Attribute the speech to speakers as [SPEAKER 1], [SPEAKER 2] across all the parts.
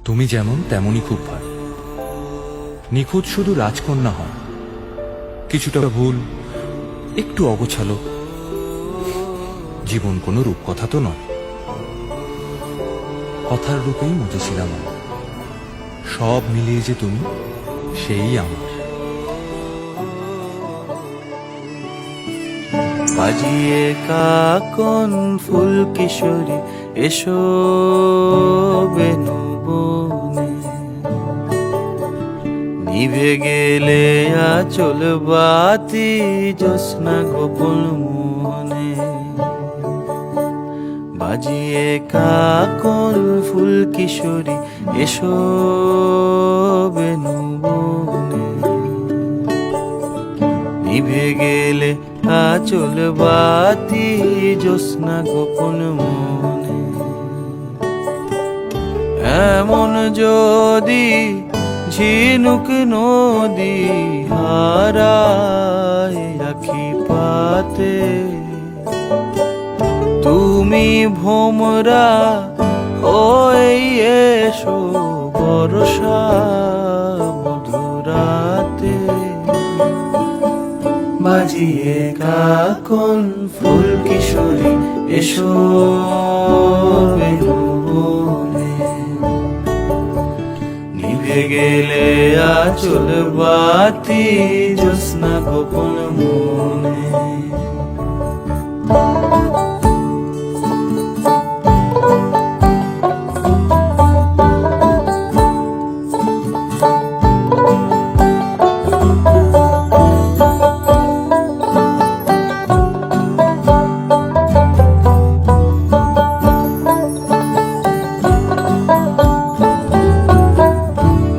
[SPEAKER 1] তুমি যেমন তেমনই খুব ভালো। নিখুঁত শুধু রাজকন্যা হয়, কিছুটা ভুল, একটু অগোছালো। জীবন কোনো রূপকথা তো নয়, কথার রূপেই মজেছিলাম আমি। সব মিলিয়ে যে তুমি, সেই আমার।
[SPEAKER 2] বাজিয়ে কাকন ফুল কিশোরী এসো বেনু বনে, নিভে গেলে আচল বাতি জ্যোৎস্না গোপন মনে। বাজিয়ে কাকন ফুল কিশোরী এসো বেনু বনে, নিভে গেলে আচল বাতি জ্যোৎস্না গোপন মনে। এমন যদি ঝিনুক নদী হারায় আখি পাতে, তুমি ভোমরা হয়ে এসো বর্ষা মধুরাতে। বাজিয়ে কাকন ফুল কিশোরী এসো বেনু বনে, নিভে গেলে আচল বাতি জ্যোৎস্না গোপন মনে।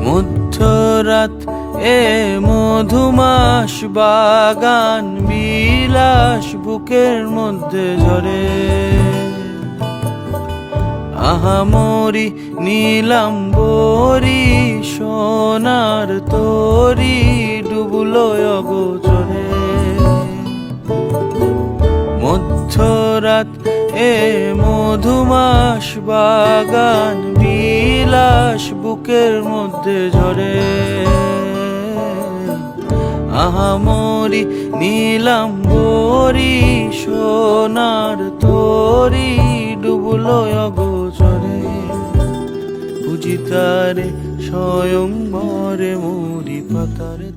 [SPEAKER 2] মধ্যরাত এ মধুমাস বাগান বিলাস বুকের মধ্যে ঝরে, আহামরি নীলাম্বরী সোনার তরি ডুবলো অগোচরে। মধ্যরাত এ মধুমাস বাগান বিলাস বুকের মধ্যে ঝরে, আহামরি নীলাম্বরী সোনার তরি ডুবলো অগোচরে। বুঝি তারে স্বয়ং মরে মরি পাতারে।